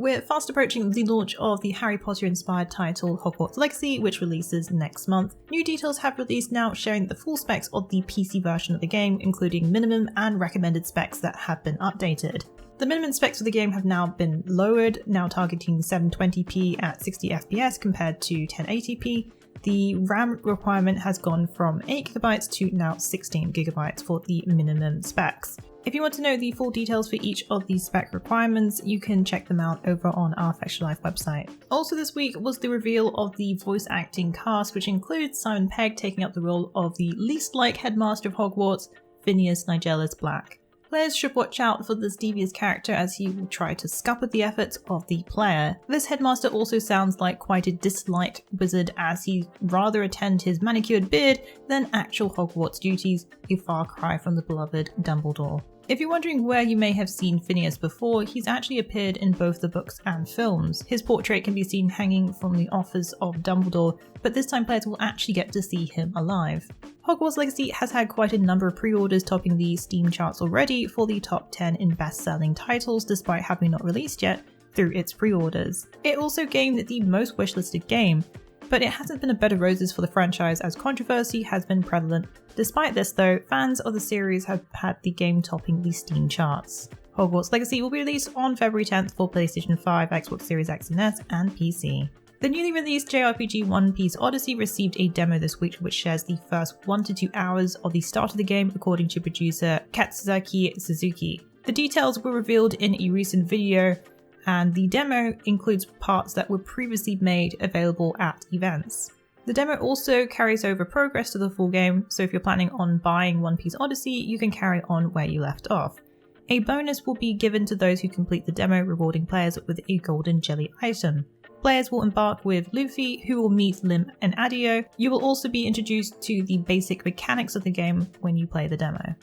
We're fast approaching the launch of the Harry Potter inspired title Hogwarts Legacy, which releases next month. New details have released now showing the full specs of the PC version of the game, including minimum and recommended specs that have been updated. The minimum specs of the game have now been lowered, now targeting 720p at 60 FPS compared to 1080p. The RAM requirement has gone from 8GB to now 16GB for the minimum specs. If you want to know the full details for each of these spec requirements, you can check them out over on our Fextralife website. Also this week was the reveal of the voice acting cast, which includes Simon Pegg taking up the role of the least like Headmaster of Hogwarts, Phineas Nigellus Black. Players should watch out for this devious character as he will try to scupper the efforts of the player. This Headmaster also sounds like quite a disliked wizard as he'd rather attend his manicured beard than actual Hogwarts duties, a far cry from the beloved Dumbledore. If you're wondering where you may have seen Phineas before, he's actually appeared in both the books and films. His portrait can be seen hanging from the office of Dumbledore, but this time players will actually get to see him alive. Hogwarts Legacy has had quite a number of pre-orders topping the Steam charts already for the top 10 in best-selling titles despite having not released yet through its pre-orders. It also gained the most wishlisted game, but it hasn't been a bed of roses for the franchise as controversy has been prevalent. Despite this though, fans of the series have had the game topping the Steam charts. Hogwarts Legacy will be released on February 10th for PlayStation 5, Xbox Series X and S, and PC. The newly released JRPG Piece Odyssey received a demo this week which shares the first 1 to 2 hours of the start of the game according to producer Katsuzaki Suzuki. The details were revealed in a recent video, and the demo includes parts that were previously made available at events. The demo also carries over progress to the full game, so if you're planning on buying Piece Odyssey, you can carry on where you left off. A bonus will be given to those who complete the demo, rewarding players with a golden jelly item. Players will embark with Luffy, who will meet Lim and Adio. You will also be introduced to the basic mechanics of the game when you play the demo.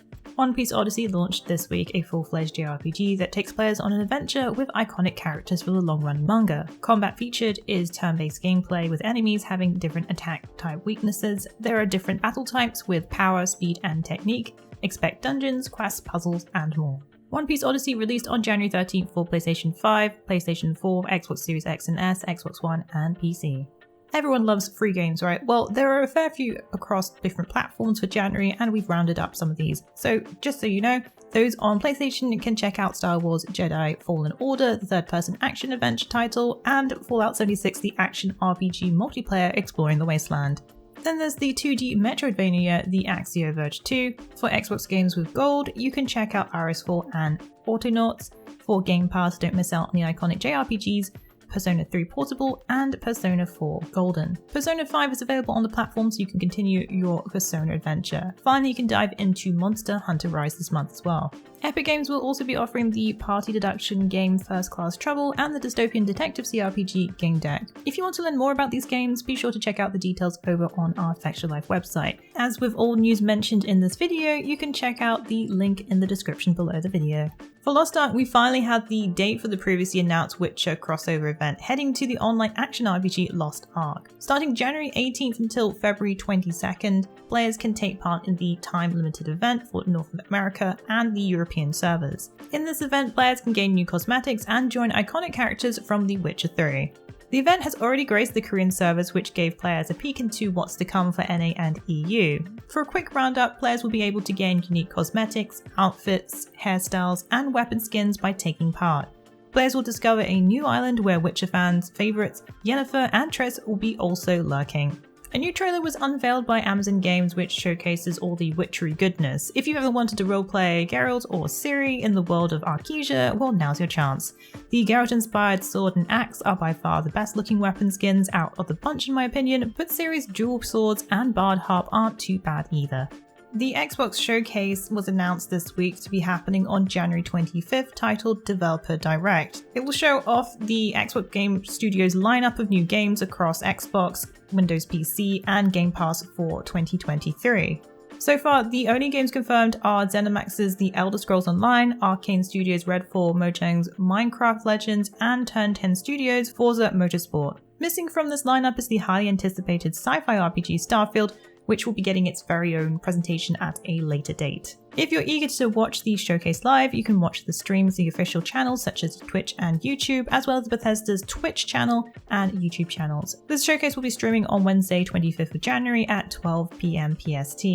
Piece Odyssey launched this week, a full-fledged JRPG that takes players on an adventure with iconic characters from the long-run manga. Combat featured is turn-based gameplay with enemies having different attack type weaknesses. There are different battle types with power, speed and technique. Expect dungeons, quests, puzzles and more. Piece Odyssey released on January 13th for PlayStation 5, PlayStation 4, Xbox Series X and S, Xbox One and PC. Everyone loves free games, right? Well, there are a fair few across different platforms for January and we've rounded up some of these. So just so you know, those on PlayStation can check out Star Wars Jedi Fallen Order, the third-person action-adventure title, and Fallout 76, the action RPG multiplayer exploring the wasteland. Then there's the 2D Metroidvania, the Axio Verge 2. For Xbox games with Gold, you can check out Iris4 and Autonauts. For Game Pass, don't miss out on the iconic JRPGs, Persona 3 Portable and Persona 4 Golden. Persona 5 is available on the platform so you can continue your Persona adventure. Finally, you can dive into Monster Hunter Rise this month as well. Epic Games will also be offering the party deduction game First Class Trouble and the dystopian detective CRPG Game Deck. If you want to learn more about these games, be sure to check out the details over on our Fextralife website. As with all news mentioned in this video, you can check out the link in the description below the video. For Lost Ark, we finally had the date for the previously announced Witcher crossover event heading to the online action RPG Lost Ark. Starting January 18th until February 22nd, players can take part in the time-limited event for North America and the European servers. In this event, players can gain new cosmetics and join iconic characters from The Witcher 3. The event has already graced the Korean servers, which gave players a peek into what's to come for NA and EU. For a quick roundup, players will be able to gain unique cosmetics, outfits, hairstyles, and weapon skins by taking part. Players will discover a new island where Witcher fans' favourites Yennefer and Triss will be also lurking. A new trailer was unveiled by Amazon Games which showcases all the witchery goodness. If you've ever wanted to roleplay Geralt or Ciri in the world of Arkesia, well, now's your chance. The Geralt-inspired sword and axe are by far the best looking weapon skins out of the bunch in my opinion, but Ciri's dual swords and bard harp aren't too bad either. The Xbox Showcase was announced this week to be happening on January 25th, titled Developer Direct. It will show off the Xbox Game Studios lineup of new games across Xbox, Windows PC, and Game Pass for 2023. So far, the only games confirmed are ZeniMax's The Elder Scrolls Online, Arcane Studios' Redfall, Mojang's Minecraft Legends, and Turn 10 Studios' Forza Motorsport. Missing from this lineup is the highly anticipated sci-fi RPG Starfield, which will be getting its very own presentation at a later date. If you're eager to watch the showcase live, you can watch the streams through the official channels such as Twitch and YouTube, as well as Bethesda's Twitch channel and YouTube channels. This showcase will be streaming on Wednesday, 25th of January at 12 PM PST.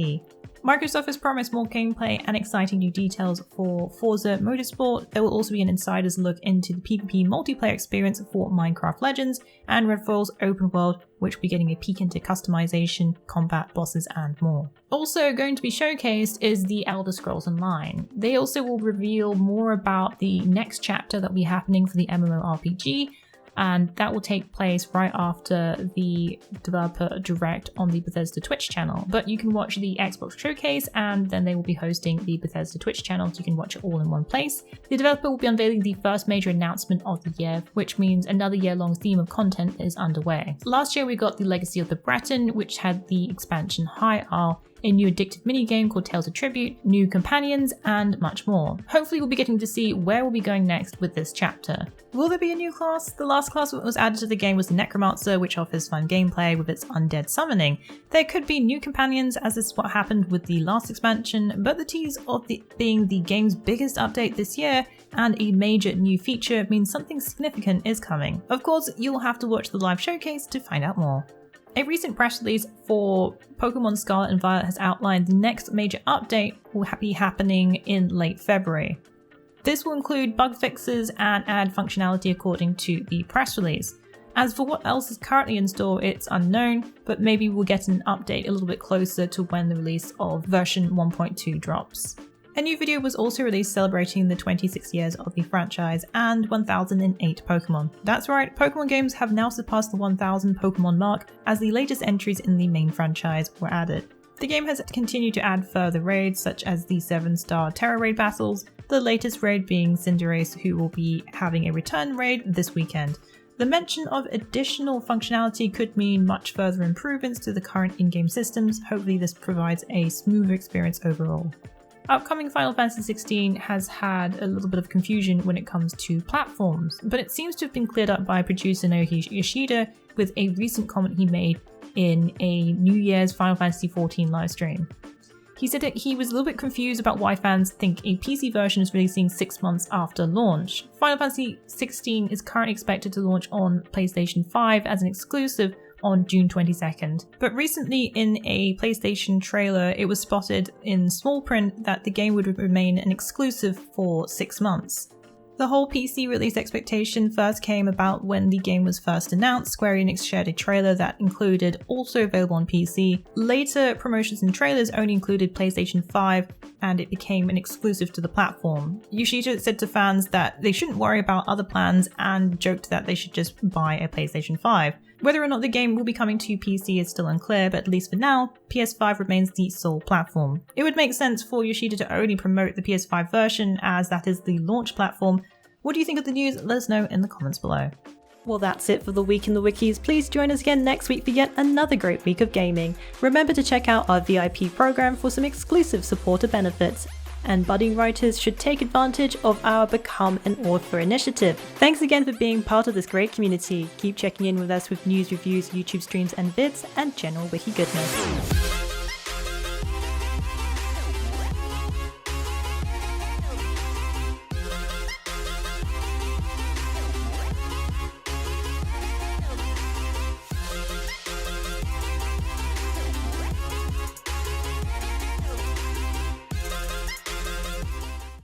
Microsoft has promised more gameplay and exciting new details for Forza Motorsport. There will also be an insider's look into the PvP multiplayer experience for Minecraft Legends and Redfall's open world, which will be getting a peek into customization, combat, bosses, and more. Also going to be showcased is the Elder Scrolls Online. They also will reveal more about the next chapter that will be happening for the MMORPG, and that will take place right after the developer direct on the Bethesda Twitch channel. But you can watch the Xbox showcase, and then they will be hosting the Bethesda Twitch channel, so you can watch it all in one place. The developer will be unveiling the first major announcement of the year, which means another year-long theme of content is underway. Last year we got the Legacy of the Breton, which had the expansion High Isle, a new addictive minigame called Tales of Tribute, new companions, and much more. Hopefully we'll be getting to see where we'll be going next with this chapter. Will there be a new class? The last class that was added to the game was the Necromancer, which offers fun gameplay with its undead summoning. There could be new companions, as is what happened with the last expansion, but the tease of being the game's biggest update this year and a major new feature means something significant is coming. Of course, you'll have to watch the live showcase to find out more. A recent press release for Pokemon Scarlet and Violet has outlined the next major update will be happening in late February. This will include bug fixes and add functionality according to the press release. As for what else is currently in store, it's unknown, but maybe we'll get an update a little bit closer to when the release of version 1.2 drops. A new video was also released celebrating the 26 years of the franchise and 1008 Pokemon. That's right, Pokemon games have now surpassed the 1000 Pokemon mark as the latest entries in the main franchise were added. The game has continued to add further raids such as the 7-star Terra Raid battles, the latest raid being Cinderace, who will be having a return raid this weekend. The mention of additional functionality could mean much further improvements to the current in-game systems. Hopefully this provides a smoother experience overall. Upcoming Final Fantasy XVI has had a little bit of confusion when it comes to platforms, but it seems to have been cleared up by producer Naoki Yoshida with a recent comment he made in a New Year's Final Fantasy XIV livestream. He said that he was a little bit confused about why fans think a PC version is releasing 6 months after launch. Final Fantasy XVI is currently expected to launch on PlayStation 5 as an exclusive on June 22nd. But recently in a PlayStation trailer, it was spotted in small print that the game would remain an exclusive for 6 months. The whole PC release expectation first came about when the game was first announced. Square Enix shared a trailer that included also available on PC. Later promotions and trailers only included PlayStation 5 and it became an exclusive to the platform. Yoshida said to fans that they shouldn't worry about other plans and joked that they should just buy a PlayStation 5. Whether or not the game will be coming to PC is still unclear, but at least for now, PS5 remains the sole platform. It would make sense for Yoshida to only promote the PS5 version as that is the launch platform. What do you think of the news? Let us know in the comments below. Well, that's it for the Week in the Wikis. Please join us again next week for yet another great week of gaming. Remember to check out our VIP program for some exclusive supporter benefits. And budding writers should take advantage of our Become an Author initiative. Thanks again for being part of this great community. Keep checking in with us with news, reviews, YouTube streams and vids, and general wiki goodness.